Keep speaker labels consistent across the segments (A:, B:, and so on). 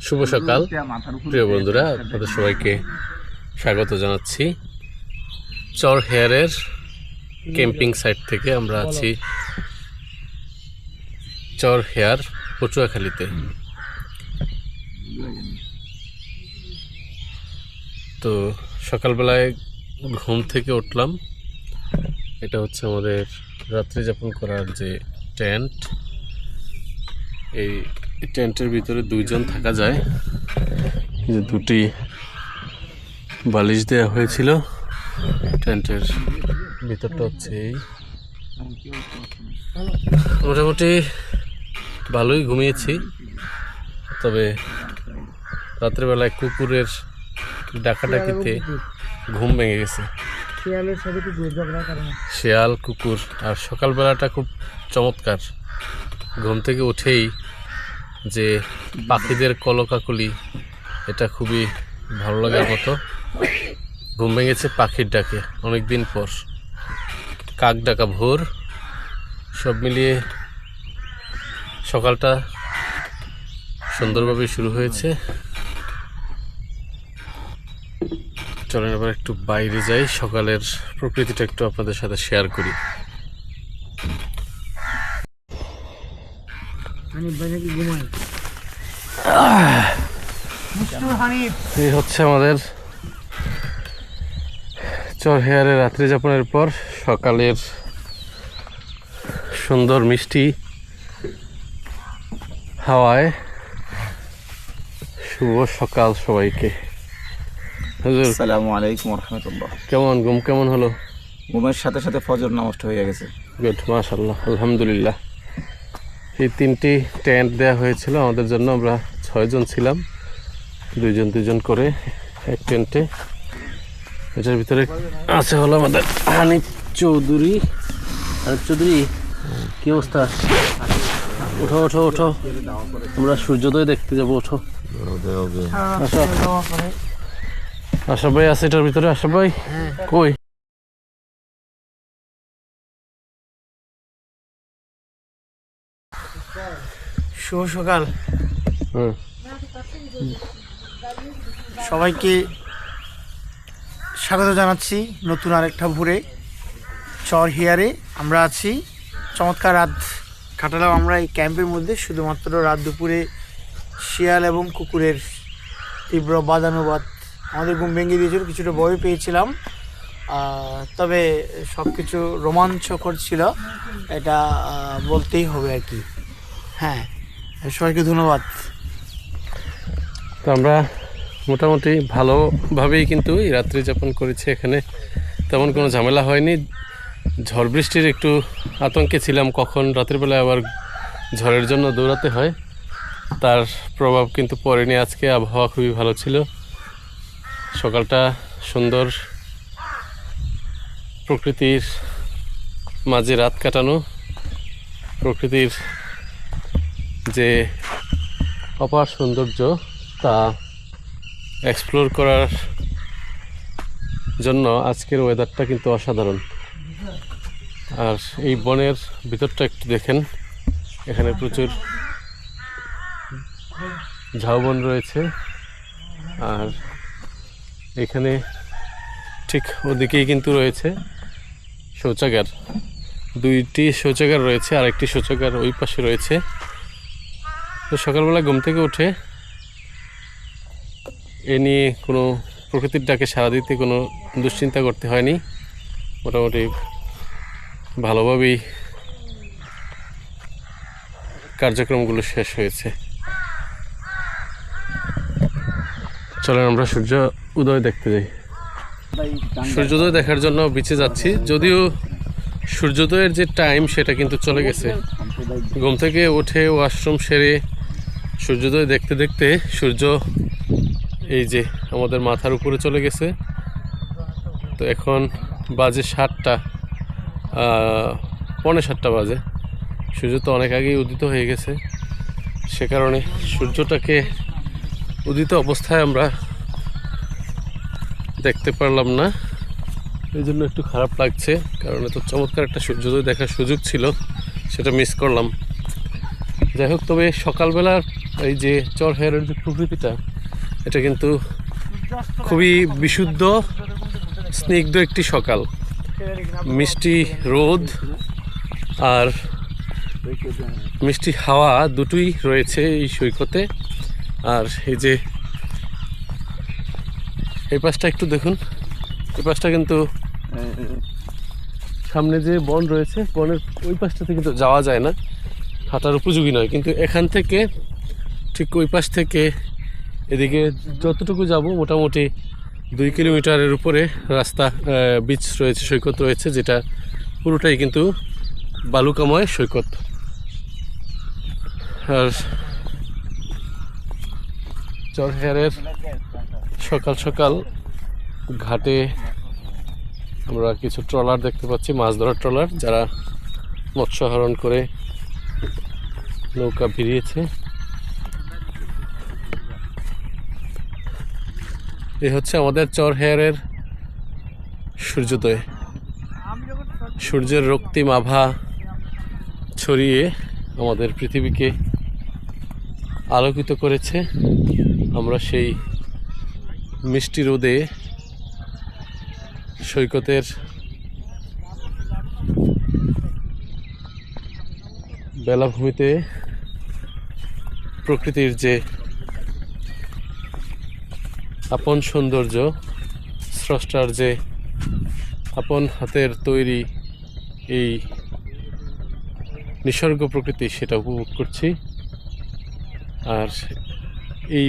A: শুভ সকাল প্রিয় বন্ধুরা, আপনাদের সবাইকে স্বাগত জানাচ্ছি। চর হেয়ারের ক্যাম্পিং সাইট থেকে আমরা আছি চর হেয়ার পটুয়াখালীতে। তো সকালবেলায় ঘুম থেকে উঠলাম। এটা হচ্ছে আমাদের রাত্রি যাপন করার যে টেন্ট। এই টেন্টের ভিতরে দুইজন থাকা যায়। যে দুটি বালিশ দেওয়া হয়েছিল। টেন্টের ভিতরটা হচ্ছে এই। মোটামুটি ভালোই ঘুমিয়েছি, তবে রাত্রেবেলায় কুকুরের ডাকাডাকিতে ঘুম ভেঙে গেছে। শিয়াল, কুকুর আর সকালবেলাটা খুব চমৎকার। ঘুম থেকে উঠেই যে পাখিদের কলকাকলি, এটা খুবই ভালো লাগার মতো। ঘুম ভেঙেছে পাখির ডাকে, অনেকদিন পর কাক ডাকা, ভোর, সব মিলিয়ে সকালটা সুন্দরভাবে শুরু হয়েছে। চলেন এবার একটু বাইরে যাই, সকালের প্রকৃতিটা একটু আপনাদের সাথে শেয়ার করি। এই হচ্ছে আমাদের চর হেয়ারে রাত্রি যাপনের পর সকালের সুন্দর মিষ্টি হাওয়ায়। শুভ সকাল সবাইকে।
B: আসসালামু আলাইকুম রহমতুল্লাহ।
A: ঘুম কেমন হলো?
B: ঘুমের সাথে সাথে ফজর নামাজটা হয়ে গেছে।
A: গুড, মাশাআল্লাহ, আলহামদুলিল্লাহ। এই 3টি টেন্ট দেওয়া হয়েছিল আমাদের জন্য। আমরা 6 জন ছিলাম, দুজন করে এক টেন্টে। এটার ভিতরে আছে হলো আমাদের হানিফ চৌধুরী। কি অবস্থা? ওঠো ওঠো ওঠো, আমরা সূর্যোদয় দেখতে যাবো। ওঠো, আশা ভাই আছে এটার ভিতরে। আশা ভাই কই?
C: শুভ সকাল সবাইকে, স্বাগত জানাচ্ছি নতুন আরেকটা ভোরে চর হিয়ারে। আমরা আছি, চমৎকার রাত কাটালাম আমরা এই ক্যাম্পের মধ্যে। শুধুমাত্র রাত দুপুরে শিয়াল এবং কুকুরের তীব্র বাদানুবাদ আমাদের ঘুম ভেঙে দিয়েছিল, কিছুটা ভয় পেয়েছিলাম। তবে সব কিছু রোমাঞ্চকর ছিল, এটা বলতেই হবে আর কি। হ্যাঁ, সবাইকে ধন্যবাদ।
A: তো আমরা মোটামুটি ভালোভাবেই কিন্তু এই রাত্রি যাপন করেছি। এখানে তেমন কোনো ঝামেলা হয়নি। ঝড় বৃষ্টির একটু আতঙ্কে ছিলাম, কখন রাতের বেলায় আবার ঝড়ের জন্য দৌড়াতে হয়, তার প্রভাব কিন্তু পড়েনি। আজকে আবহাওয়া খুবই ভালো ছিল, সকালটা সুন্দর, প্রকৃতির মাঝে রাত কাটানো, প্রকৃতির যে অপার সৌন্দর্য তা এক্সপ্লোর করার জন্য আজকের ওয়েদারটা কিন্তু অসাধারণ। আর এই বনের ভিতরটা একটু দেখেন, এখানে প্রচুর ঝাউবন রয়েছে। আর এখানে ঠিক ওদিকেই কিন্তু রয়েছে শৌচাগার। 2টি শৌচাগার রয়েছে, আর একটি শৌচাগার ওই পাশে রয়েছে। তো সকালবেলা ঘুম থেকে উঠে এ নিয়ে কোনো প্রকৃতির ডাকে সাড়া দিতে কোনো দুশ্চিন্তা করতে হয়নি। মোটামুটি ভালোভাবেই কার্যক্রমগুলো শেষ হয়েছে। চলেন আমরা সূর্য উদয় দেখতে যাই। সূর্যোদয় দেখার জন্য বিচে যাচ্ছি, যদিও সূর্যোদয়ের যে টাইম সেটা কিন্তু চলে গেছে। ঘুম থেকে উঠে ওয়াশরুম সেরে সূর্যোদয় দেখতে দেখতে সূর্য এই যে আমাদের মাথার উপরে চলে গেছে। তো এখন বাজে 7টা, 7:45 বাজে। সূর্য তো অনেক আগেই উদিত হয়ে গেছে, সে কারণে সূর্যটাকে উদিত অবস্থায় আমরা দেখতে পারলাম না। এই জন্য একটু খারাপ লাগছে, কারণ এত চমৎকার একটা সূর্যোদয় দেখার সুযোগ ছিল, সেটা মিস করলাম। যাই হোক, তবে সকালবেলার এই যে চর হেয়ারের যে প্রকৃতিটা, এটা কিন্তু খুবই বিশুদ্ধ স্নিগ্ধ একটি সকাল, মিষ্টি রোদ আর মিষ্টি হাওয়া দুটোই রয়েছে এই সৈকতে। আর এই যে এই পাশটা একটু দেখুন, এই পাশটা কিন্তু সামনে যে বন রয়েছে, বনের ওই পাশটাতে কিন্তু যাওয়া যায় না, হাঁটার উপযোগী নয়। কিন্তু এখান থেকে ঠিক ওই পাশ থেকে এদিকে যতটুকু যাব মোটামুটি 2 কিলোমিটারের উপরে রাস্তা, বিচ রয়েছে, সৈকত রয়েছে, যেটা পুরোটাই কিন্তু বালুকাময় সৈকত। আর চরহেয়ারের সকাল সকাল ঘাটে আমরা কিছু ট্রলার দেখতে পাচ্ছি, মাছ ধরার ট্রলার, যারা মৎস্য আহরণ করে নৌকা ভিড়িয়েছে। এই হচ্ছে আমাদের চরহেয়ারের সূর্যোদয়। সূর্যের রক্তিম আভা ছড়িয়ে আমাদের পৃথিবীকে আলোকিত করেছে। আমরা সেই মিষ্টি রোদে সৈকতের বেলাভূমিতে প্রকৃতির যে আপন সৌন্দর্য, স্রষ্টার যে আপন হাতের তৈরি এই নিসর্গ প্রকৃতি, সেটা উপভোগ করছি। আর এই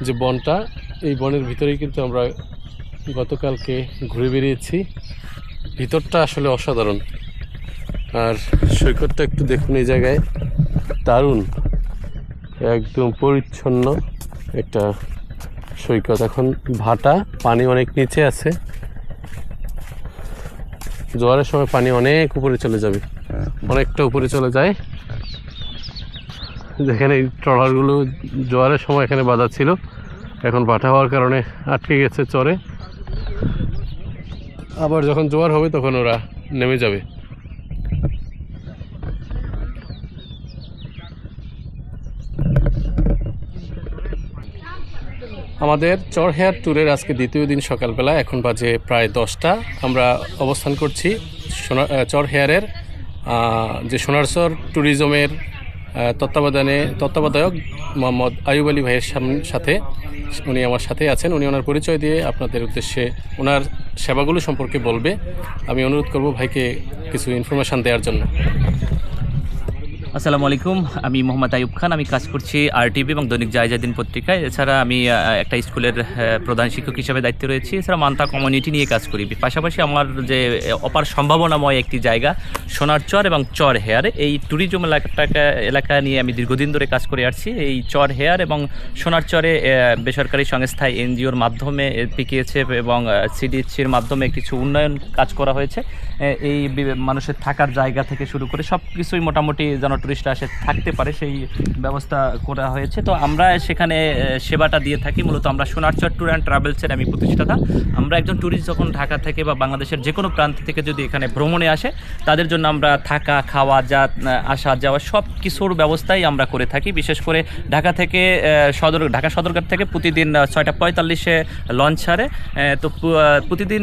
A: যে বনটা, এই বনের ভিতরেই কিন্তু আমরা গতকালকে ঘুরে বেরিয়েছি। ভিতরটা আসলে অসাধারণ। আর সৈকতটা একটু দেখুন, এই জায়গায় দারুণ, একদম পরিচ্ছন্ন একটা সৈকত। এখন ভাটা, পানি অনেক নিচে আছে, জোয়ারের সময় পানি অনেক উপরে চলে যাবে, অনেকটা উপরে চলে যায়। যেখানে এই ট্রলারগুলো জোয়ারের সময় এখানে বাঁধা ছিল, এখন ভাটা হওয়ার কারণে আটকে গেছে চরে। আবার যখন জোয়ার হবে তখন ওরা নেমে যাবে। আমাদের চরহেয়ার ট্যুরের আজকে দ্বিতীয় দিন সকালবেলা, এখন বাজে প্রায় 10টা। আমরা অবস্থান করছি চরহেয়ারের যে সোনারচর ট্যুরিজমের তত্ত্বাবধায়ক মোহাম্মদ আয়ুব আলী ভাইয়ের সাথে। উনি আমার সাথে আছেন, উনি ওনার পরিচয় দিয়ে আপনাদের উদ্দেশ্যে ওনার সেবাগুলো সম্পর্কে বলবে। আমি অনুরোধ করব ভাইকে কিছু ইনফরমেশান দেওয়ার জন্য।
D: আসসালামু আলাইকুম, আমি মোহাম্মদ আয়ুব খান। আমি কাজ করছি RTV এবং দৈনিক জায়জাদিন পত্রিকায়। এছাড়া আমি একটা স্কুলের প্রধান শিক্ষক হিসেবে দায়িত্বে রয়েছি। এছাড়া মান্তা কমিউনিটি নিয়ে কাজ করি। পাশাপাশি আমার যে অপার সম্ভাবনাময় একটি জায়গা সোনারচর এবং চরহেয়ার, এই ট্যুরিজম এলাকা নিয়ে আমি দীর্ঘদিন ধরে কাজ করে আসছি। এই চরহেয়ার এবং সোনারচরে বেসরকারি সংস্থা NGOর মাধ্যমে PKHF এবং CDHCর মাধ্যমে কিছু উন্নয়ন কাজ করা হয়েছে। এই মানুষের থাকার জায়গা থেকে শুরু করে সব কিছুই মোটামুটি যেন টুরিস্টরা এসে থাকতে পারে সেই ব্যবস্থা করা হয়েছে। তো আমরা সেখানে সেবাটা দিয়ে থাকি। মূলত আমরা সোনারচর ট্যুর অ্যান্ড ট্রাভেলসের আমি প্রতিষ্ঠাতা। আমরা একজন ট্যুরিস্ট যখন ঢাকা থেকে বা বাংলাদেশের যে কোনো প্রান্ত থেকে যদি এখানে ভ্রমণে আসে, তাদের জন্য আমরা থাকা, খাওয়া, আসা যাওয়া সব কিছুর ব্যবস্থাই আমরা করে থাকি। বিশেষ করে ঢাকা সদরঘাট থেকে প্রতিদিন 6:45-এ লঞ্চ ছাড়ে। তো প্রতিদিন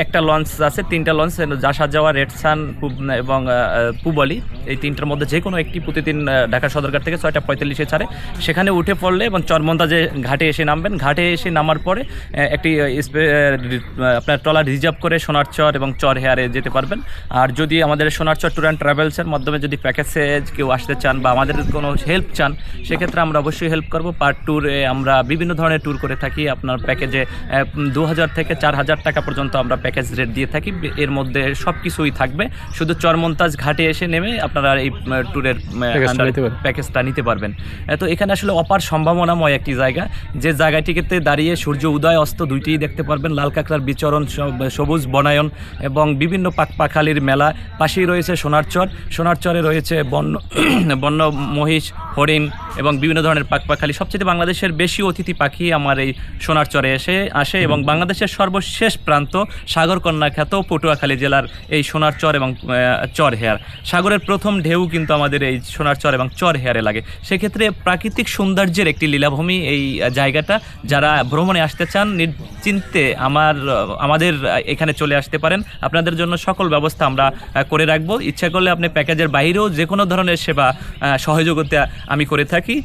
D: একটা লঞ্চ আছে, 3টা লঞ্চ, আসা যাওয়া, রেডসান এবং পুবালি, এই 3টার মধ্যে যে কোনো একটি প্রতিদিন ঢাকা সদরঘাট থেকে 6:45-এ ছাড়ে। সেখানে উঠে পড়লে এবং চরমন্তাজে ঘাটে এসে নামবেন। ঘাটে এসে নামার পরে একটি আপনার ট্রলার রিজার্ভ করে সোনারচর এবং চরহেয়ারে যেতে পারবেন। আর যদি আমাদের সোনারচর ট্যুর অ্যান্ড ট্রাভেলসের মাধ্যমে যদি প্যাকেজে কেউ আসতে চান বা আমাদের কোনো হেল্প চান, সেক্ষেত্রে আমরা অবশ্যই হেল্প করব। পার ট্যুরে আমরা বিভিন্ন ধরনের ট্যুর করে থাকি। আপনার প্যাকেজে 2000 থেকে 4000 টাকা পর্যন্ত আমরা প্যাকেজ রেট দিয়ে থাকি। এর মধ্যে সব কিছুই থাকবে, শুধু চরমন্তাজ ঘাটে এসে নেমে আপনারা এই ট্যুরের প্যাকেজটা নিতে পারবেন। তো এখানে আসলে অপার সম্ভাবনাময় একটি জায়গা, যে জায়গাটিতে দাঁড়িয়ে সূর্য উদয় অস্ত দুইটিই দেখতে পারবেন। লাল কাঁকড়ার বিচরণ, সবুজ বনায়ন এবং বিভিন্ন পাখালির মেলা। পাশেই রয়েছে সোনারচরে রয়েছে বন্য মহিষ, হরিণ এবং বিভিন্ন ধরনের পাখালি। সবচেয়ে বাংলাদেশের বেশি অতিথি পাখি আমার এই সোনারচরে আসে এবং বাংলাদেশের সর্বশেষ প্রান্ত সাগরকন্যা খ্যাত পটুয়াখালী জেলার এই সোনার চর এবং চর হেয়ার। সাগরের প্রথম ঢেউ কিন্তু আমাদের এই সোনার চর এবং চর হেয়ারে লাগে। সেক্ষেত্রে প্রাকৃতিক সৌন্দর্যের একটি লীলাভূমি এই জায়গাটা। যারা ভ্রমণে আসতে চান নিশ্চিন্তে আমাদের এখানে চলে আসতে পারেন। আপনাদের জন্য সকল ব্যবস্থা আমরা করে রাখবো। ইচ্ছা করলে আপনি প্যাকেজের বাইরেও যে কোনো ধরনের সেবা সহযোগিতা আমি করে থাকি,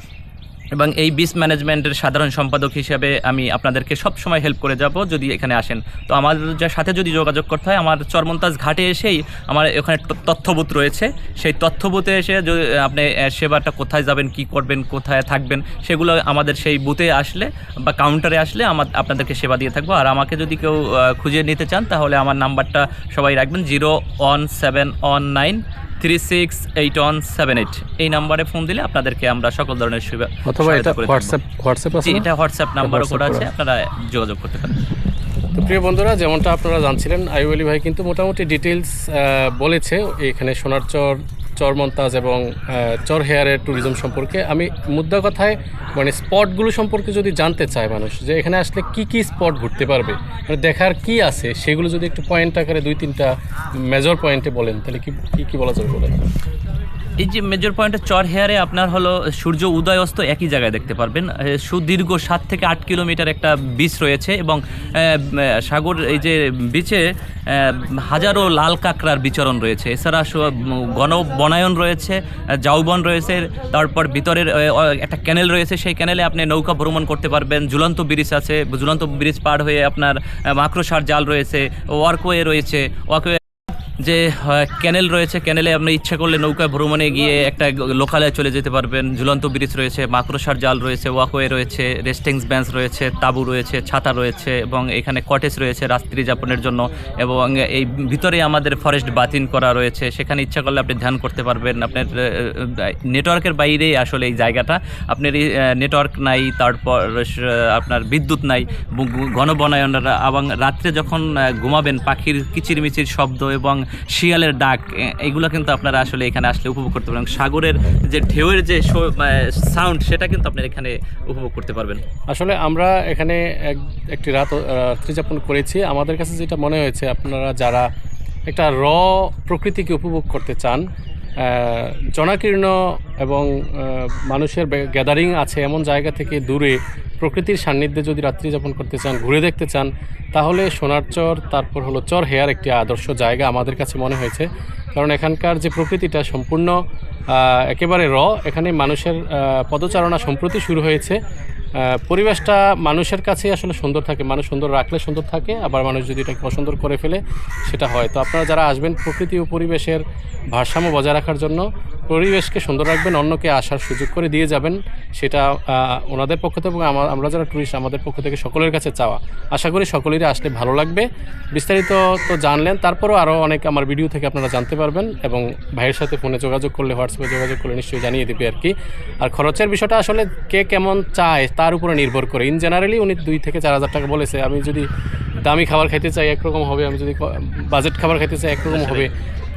D: এবং এই বিচ ম্যানেজমেন্টের সাধারণ সম্পাদক হিসেবে আমি আপনাদেরকে সব সময় হেল্প করে যাব যদি এখানে আসেন। তো আমার সাথে যদি যোগাযোগ করতে হয়, আমার চরমন্তাজ ঘাটে এসেই আমার ওখানে তথ্যবুথ রয়েছে, সেই তথ্যবুথে এসে যদি আপনি সেবাটা কোথায় যাবেন, কি করবেন, কোথায় থাকবেন, সেগুলো আমাদের সেই বুথে আসলে বা কাউন্টারে আসলে আপনাদেরকে সেবা দিয়ে থাকবো। আর আমাকে যদি কেউ খুঁজে নিতে চান তাহলে আমার নাম্বারটা সবাই রাখবেন 01719368178। এই নাম্বারে ফোন দিলে আপনাদেরকে আমরা সকল ধরনের সুবিধা
A: অথবা এটা হোয়াটসঅ্যাপ আছে,
D: এটা হোয়াটসঅ্যাপ নাম্বারও করা আছে, আপনারা যোগাযোগ করতে পারেন।
A: তো প্রিয় বন্ধুরা, যেমনটা আপনারা জানছিলেন, আইয়ুব আলী ভাই কিন্তু মোটামুটি ডিটেলস বলেছে এখানে সোনার চর, চরমন্তাজ এবং চর হেয়ারের ট্যুরিজম সম্পর্কে। আমি মুদ্রা কথায় মানে স্পটগুলো সম্পর্কে যদি জানতে চায় মানুষ, যে এখানে আসলে কি কি স্পট ঘুরতে পারবে, মানে দেখার কি আছে, সেগুলো যদি একটু পয়েন্ট আকারে 2-3টা মেজর পয়েন্টে বলেন, তাহলে কি বলা যাবে বলেন?
D: এই যে মেজর পয়েন্টে চর হেয়ারে আপনার হলো সূর্য উদয় অস্ত একই জায়গায় দেখতে পারবেন। সুদীর্ঘ 7 থেকে 8 কিলোমিটার একটা বিচ রয়েছে, এবং সাগর এই যে বিচে হাজারো লাল কাঁকড়ার বিচরণ রয়েছে। এছাড়া বনায়ন রয়েছে, জাউবন রয়েছে, তারপর ভিতরের একটা ক্যানেল রয়েছে, সেই ক্যানেলে আপনি নৌকা ভ্রমণ করতে পারবেন। ঝুলন্ত ব্রিজ আছে, ঝুলন্ত ব্রিজ পার হয়ে আপনার মাকড়সার জাল রয়েছে, ওয়ার্কওয়ে রয়েছে, ওয়ার্কওয়ে যে ক্যানেল রয়েছে, ক্যানেলে আপনি ইচ্ছা করলে নৌকায় ভ্রমণে গিয়ে একটা লোকালয়ে চলে যেতে পারবেন। ঝুলন্ত ব্রিজ রয়েছে, মাকড়সার জাল রয়েছে, ওয়াকওয়ে রয়েছে, রেস্টিং বেঞ্চ রয়েছে, তাঁবু রয়েছে, ছাতা রয়েছে, এবং এখানে কটেজ রয়েছে রাত্রি যাপনের জন্য। এবং এই ভিতরে আমাদের ফরেস্ট বাতিন করা রয়েছে, সেখানে ইচ্ছা করলে আপনি ধ্যান করতে পারবেন। আপনার নেটওয়ার্কের বাইরেই আসলে এই জায়গাটা, আপনার নেটওয়ার্ক নাই, তারপর আপনার বিদ্যুৎ নাই, ঘন বনায়নরা, এবং রাত্রে যখন ঘুমাবেন পাখির কিচিরমিচির শব্দ এবং শিয়ালের ডাক, এগুলো কিন্তু আপনারা আসলে এখানে আসলে উপভোগ করতে পারবেন। সাগরের যে ঢেউয়ের যে সাউন্ড, সেটা কিন্তু আপনারা এখানে উপভোগ করতে পারবেন।
A: আসলে আমরা এখানে একটি রাত্রি যাপন করেছি। আমাদের কাছে যেটা মনে হয়েছে, আপনারা যারা একটা প্রকৃতিকে উপভোগ করতে চান, জনাকীর্ণ এবং মানুষের গ্যাদারিং আছে এমন জায়গা থেকে দূরে প্রকৃতির সান্নিধ্যে যদি রাত্রি যাপন করতে চান, ঘুরে দেখতে চান, তাহলে সোনার চর, তারপর হলো চর হেয়ার একটি আদর্শ জায়গা আমাদের কাছে মনে হয়েছে। কারণ এখানকার যে প্রকৃতিটা সম্পূর্ণ একেবারে এখানে মানুষের পদচারণা সম্প্রতি শুরু হয়েছে। পরিবেশটা মানুষের কাছেই আসলে সুন্দর থাকে, মানুষ সুন্দর রাখলে সুন্দর থাকে, আবার মানুষ যদি এটাকে অসুন্দর করে ফেলে সেটা হয়। তো আপনারা যারা আসবেন প্রকৃতি ও পরিবেশের ভারসাম্য বজায় রাখার জন্য, পরিবেশকে সুন্দর রাখবেন, অন্যকে আসার সুযোগ করে দিয়ে যাবেন, সেটা ওনাদের পক্ষ থেকে, আমরা যারা ট্যুরিস্ট আমাদের পক্ষ থেকে সকলের কাছে চাওয়া। আশা করি সকলেরই আসলে ভালো লাগবে। বিস্তারিত তো জানলেন, তারপরও আরও অনেক আমার ভিডিও থেকে আপনারা জানতে পারবেন, এবং ভাইয়ের সাথে ফোনে যোগাযোগ করলে, হোয়াটসঅ্যাপে যোগাযোগ করলে নিশ্চয়ই জানিয়ে দেবে আর কি। আর খরচের বিষয়টা আসলে কে কেমন চায় তার উপরে নির্ভর করে। ইন জেনারেলি উনি 2 থেকে 4 হাজার টাকা বলেছে। আমি যদি দামি খাবার খাইতে চাই একরকম হবে, আমি যদি বাজেট খাবার খাইতে চাই একরকম হবে,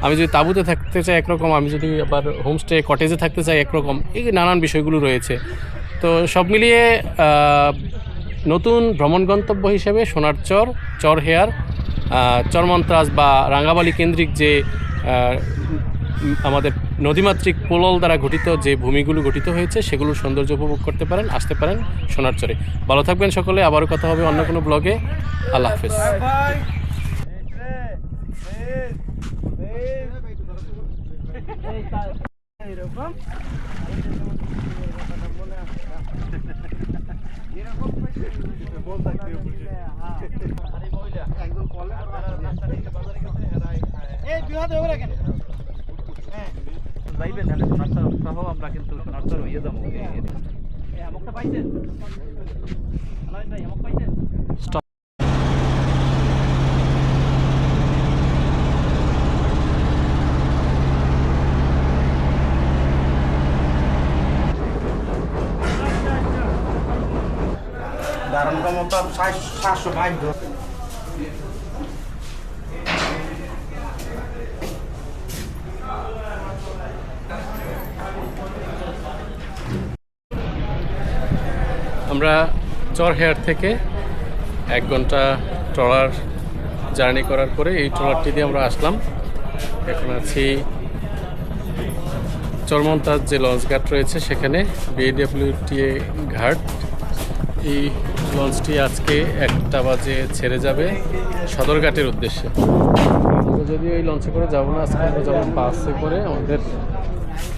A: আমি যদি তাঁবুতে থাকতে চাই একরকম, আমি যদি আবার হোমস্টে কটেজে থাকতে চাই একরকম, এই নানান বিষয়গুলো রয়েছে। তো সব মিলিয়ে নতুন ভ্রমণ গন্তব্য হিসেবে সোনার চর, চর হেয়ার, চরমন্তাজ বা রাঙ্গাবালি কেন্দ্রিক যে আমাদের নদীমাতৃক পোলল দ্বারা গঠিত যে ভূমিগুলো গঠিত হয়েছে, সেগুলোর সৌন্দর্য উপভোগ করতে পারেন, আসতে পারেন সোনার চরে। ভালো থাকবেন সকলে, আবারও কথা হবে অন্য কোনো ব্লগে। আল্লাহ হাফেজ।
D: আমরা কিন্তু সোনার চর হয়ে যাবো। পাইছেন?
C: ধারণ ক্ষমতা 705।
A: আমরা চর হেয়ার থেকে 1 ঘন্টা ট্রলার জার্নি করার পরে এই ট্রলারটি দিয়ে আমরা আসলাম। এখন আছি চরমন্তাজ যে লঞ্চ ঘাট রয়েছে সেখানে, BWTA ঘাট। এই লঞ্চটি আজকে 1টা বাজে ছেড়ে যাবে সদরঘাটের উদ্দেশ্যে। আমরা যদিও এই লঞ্চে করে যাবো না, আজকে আমরা যাবো বাসে করে। আমাদের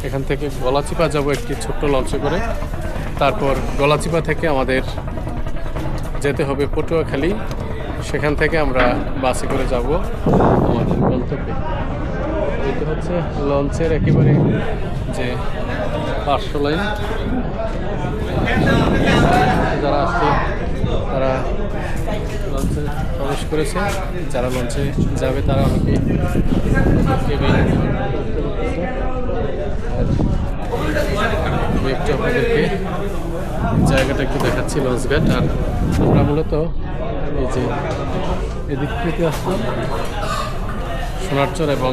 A: এখান থেকে গলাচিপা যাব একটি ছোট্ট লঞ্চে করে, তারপর গলাচিপা থেকে আমাদের যেতে হবে পটুয়াখালী, সেখান থেকে আমরা বাসে করে যাব আমাদের গন্তব্যে। এটা হচ্ছে লঞ্চের একেবারে যে পার্শ্ব লাইন। যারা আসছে তারা লঞ্চে প্রবেশ করেছে, যারা লঞ্চে যাবে তারা অনেকেই একটু আপনাদেরকে জায়গাটা একটু দেখাচ্ছি লঞ্চ ঘাট। আর আমরা মূলত এই যে এদিক থেকে আসলাম সোনারচর এবং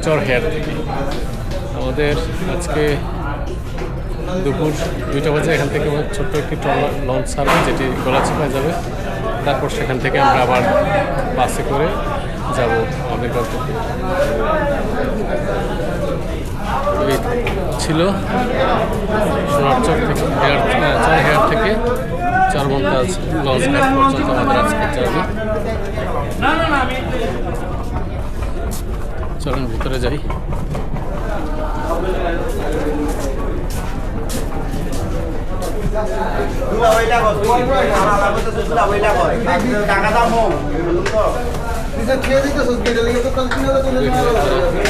A: চরহেয়ার থেকে। আমাদের আজকে দুপুর 2টা বাজে এখান থেকে ছোট্ট একটি লঞ্চ ছাড়বে যেটি গলাচিপায় যাবে, তারপর সেখান থেকে আমরা আবার বাসে করে যাব আমাদের গন্তব্যে। এই ছিল সোনারচর থেকে চরহেয়ার থেকে চরমন্তাজ লঞ্চ ঘাট পর্যন্ত আমাদের আজকে জার্নি। চলুন ভিতরে যাই।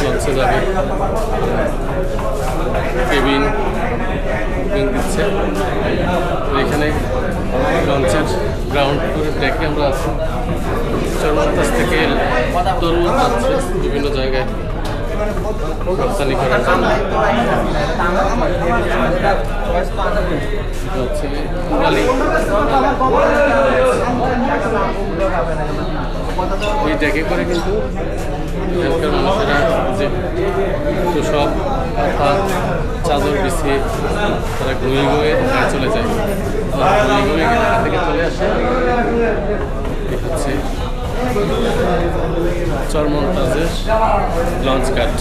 A: লঞ্চে যাবে, কেবিন বুকিং দিচ্ছে। এখানে লঞ্চের গ্রাউন্ড ফ্লোরের ডেকে আমরা আছি। চরমন্তাজ থেকে তরুণ যাচ্ছে বিভিন্ন জায়গায় রপ্তানি করার জন্য। হচ্ছে বালি। এই ডেকে করে কিন্তু এখানকার মানুষেরা যে সব কথা চাদর বিছিয়ে তারা ঘুমিয়ে ঘুমিয়ে চলে যায়, ঘুমিয়ে ঘুমিয়ে এখান থেকে চলে আসে। হচ্ছে চরমন্তাজের লঞ্চ ঘাট।